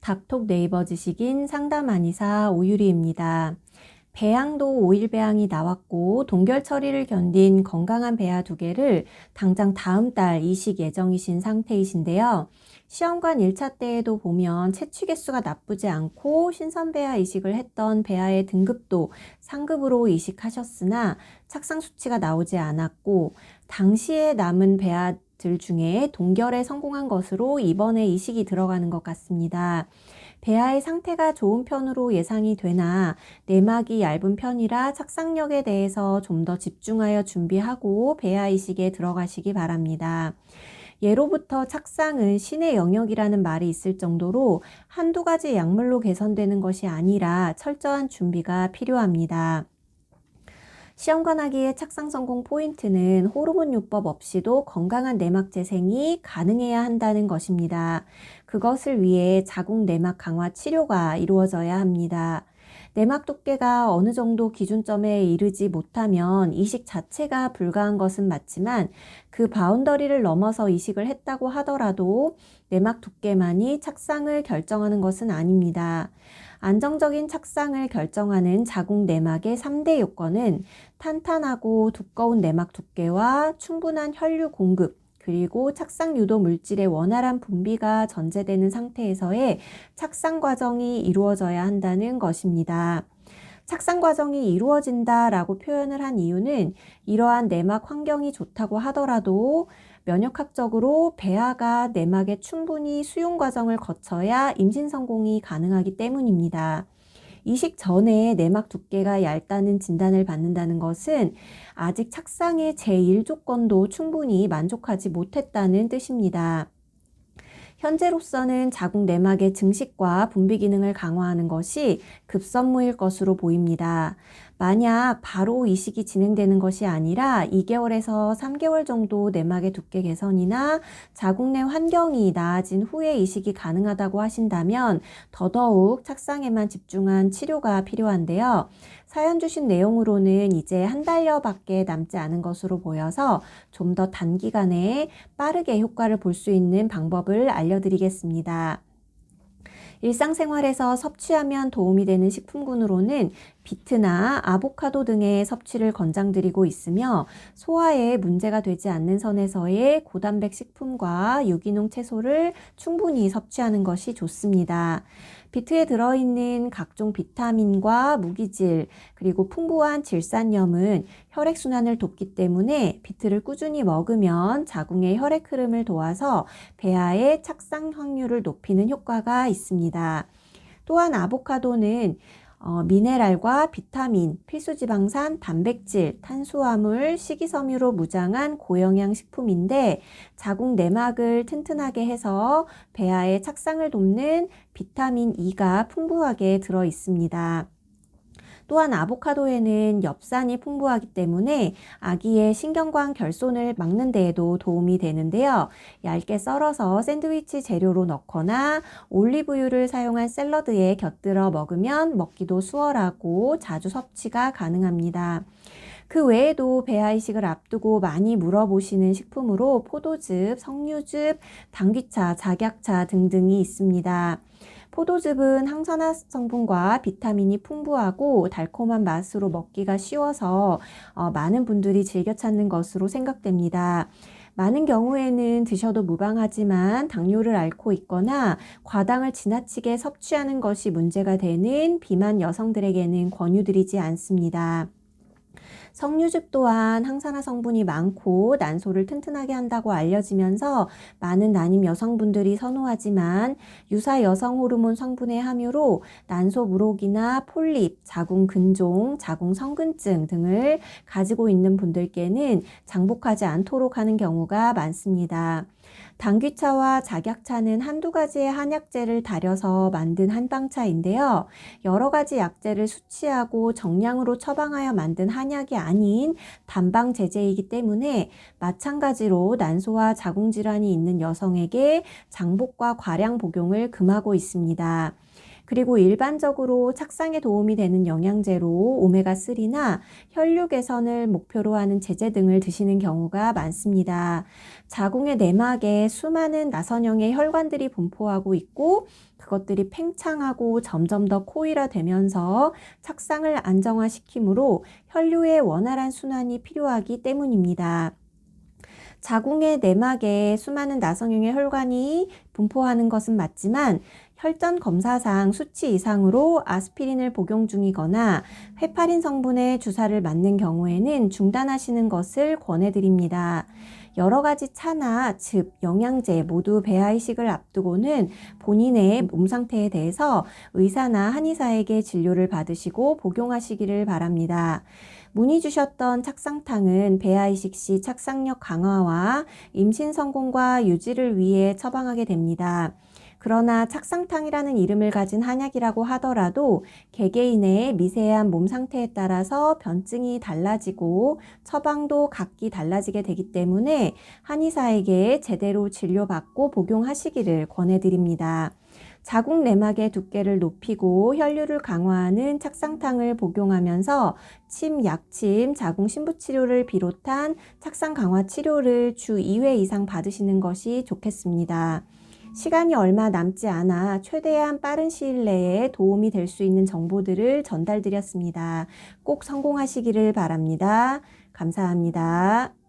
닥톡 네이버 지식인 상담 한의사 오유리입니다. 배양도 5일 배양이 나왔고 동결 처리를 견딘 건강한 배아 2개를 당장 다음 달 이식 예정이신 상태이신데요. 시험관 1차 때에도 보면 채취 개수가 나쁘지 않고 신선 배아 이식을 했던 배아의 등급도 상급으로 이식하셨으나 착상 수치가 나오지 않았고 당시에 남은 배아들 중에 동결에 성공한 것으로 이번에 이식이 들어가는 것 같습니다. 배아의 상태가 좋은 편으로 예상이 되나 내막이 얇은 편이라 착상력에 대해서 좀 더 집중하여 준비하고 배아 이식에 들어가시기 바랍니다. 예로부터 착상은 신의 영역이라는 말이 있을 정도로 한두 가지 약물로 개선되는 것이 아니라 철저한 준비가 필요합니다. 시험관 하기의 착상 성공 포인트는 호르몬 요법 없이도 건강한 내막 재생이 가능해야 한다는 것입니다. 그것을 위해 자궁 내막 강화 치료가 이루어져야 합니다. 내막 두께가 어느 정도 기준점에 이르지 못하면 이식 자체가 불가한 것은 맞지만 그 바운더리를 넘어서 이식을 했다고 하더라도 내막 두께만이 착상을 결정하는 것은 아닙니다. 안정적인 착상을 결정하는 자궁 내막의 3대 요건은 탄탄하고 두꺼운 내막 두께와 충분한 혈류 공급, 그리고 착상 유도 물질의 원활한 분비가 전제되는 상태에서의 착상 과정이 이루어져야 한다는 것입니다. 착상 과정이 이루어진다라고 표현을 한 이유는 이러한 내막 환경이 좋다고 하더라도 면역학적으로 배아가 내막에 충분히 수용 과정을 거쳐야 임신 성공이 가능하기 때문입니다. 이식 전에 내막 두께가 얇다는 진단을 받는다는 것은 아직 착상의 제1조건도 충분히 만족하지 못했다는 뜻입니다. 현재로서는 자궁 내막의 증식과 분비 기능을 강화하는 것이 급선무일 것으로 보입니다. 만약 바로 이식이 진행되는 것이 아니라 2개월에서 3개월 정도 내막의 두께 개선이나 자궁 내 환경이 나아진 후에 이식이 가능하다고 하신다면 더더욱 착상에만 집중한 치료가 필요한데요. 사연 주신 내용으로는 이제 한 달여밖에 남지 않은 것으로 보여서 좀 더 단기간에 빠르게 효과를 볼 수 있는 방법을 알려드리겠습니다. 일상생활에서 섭취하면 도움이 되는 식품군으로는 비트나 아보카도 등의 섭취를 권장드리고 있으며 소화에 문제가 되지 않는 선에서의 고단백 식품과 유기농 채소를 충분히 섭취하는 것이 좋습니다. 비트에 들어있는 각종 비타민과 무기질, 그리고 풍부한 질산염은 혈액순환을 돕기 때문에 비트를 꾸준히 먹으면 자궁의 혈액 흐름을 도와서 배아의 착상 확률을 높이는 효과가 있습니다. 또한 아보카도는 미네랄과 비타민, 필수지방산, 단백질, 탄수화물, 식이섬유로 무장한 고영양 식품인데 자궁 내막을 튼튼하게 해서 배아의 착상을 돕는 비타민 E가 풍부하게 들어 있습니다. 또한 아보카도에는 엽산이 풍부하기 때문에 아기의 신경관 결손을 막는 데에도 도움이 되는데요. 얇게 썰어서 샌드위치 재료로 넣거나 올리브유를 사용한 샐러드에 곁들여 먹으면 먹기도 수월하고 자주 섭취가 가능합니다. 그 외에도 배아 이식을 앞두고 많이 물어보시는 식품으로 포도즙, 석류즙, 당귀차, 작약차 등등이 있습니다. 포도즙은 항산화 성분과 비타민이 풍부하고 달콤한 맛으로 먹기가 쉬워서 많은 분들이 즐겨 찾는 것으로 생각됩니다. 많은 경우에는 드셔도 무방하지만 당뇨를 앓고 있거나 과당을 지나치게 섭취하는 것이 문제가 되는 비만 여성들에게는 권유드리지 않습니다. 석류즙 또한 항산화 성분이 많고 난소를 튼튼하게 한다고 알려지면서 많은 난임 여성분들이 선호하지만 유사 여성 호르몬 성분의 함유로 난소 물혹이나 폴립, 자궁 근종, 자궁 성근증 등을 가지고 있는 분들께는 장복하지 않도록 하는 경우가 많습니다. 당귀차와 작약차는 한두 가지의 한약재를 달여서 만든 한방차인데요. 여러 가지 약재를 수치하고 정량으로 처방하여 만든 한약이 아닌 단방 제제이기 때문에 마찬가지로 난소와 자궁질환이 있는 여성에게 장복과 과량 복용을 금하고 있습니다. 그리고 일반적으로 착상에 도움이 되는 영양제로 오메가3나 혈류 개선을 목표로 하는 제제 등을 드시는 경우가 많습니다. 자궁의 내막에 수많은 나선형의 혈관들이 분포하고 있고 그것들이 팽창하고 점점 더 코일화되면서 착상을 안정화시키므로 혈류의 원활한 순환이 필요하기 때문입니다. 자궁의 내막에 수많은 나선형의 혈관이 분포하는 것은 맞지만 혈전 검사상 수치 이상으로 아스피린을 복용 중이거나 헤파린 성분의 주사를 맞는 경우에는 중단하시는 것을 권해드립니다. 여러 가지 차나 즙, 영양제 모두 배아 이식을 앞두고는 본인의 몸 상태에 대해서 의사나 한의사에게 진료를 받으시고 복용하시기를 바랍니다. 문의 주셨던 착상탕은 배아 이식 시 착상력 강화와 임신 성공과 유지를 위해 처방하게 됩니다. 그러나 착상탕이라는 이름을 가진 한약이라고 하더라도 개개인의 미세한 몸 상태에 따라서 변증이 달라지고 처방도 각기 달라지게 되기 때문에 한의사에게 제대로 진료받고 복용하시기를 권해드립니다. 자궁 내막의 두께를 높이고 혈류를 강화하는 착상탕을 복용하면서 침, 약침, 자궁 신부 치료를 비롯한 착상 강화 치료를 주 2회 이상 받으시는 것이 좋겠습니다. 시간이 얼마 남지 않아 최대한 빠른 시일 내에 도움이 될 수 있는 정보들을 전달드렸습니다. 꼭 성공하시기를 바랍니다. 감사합니다.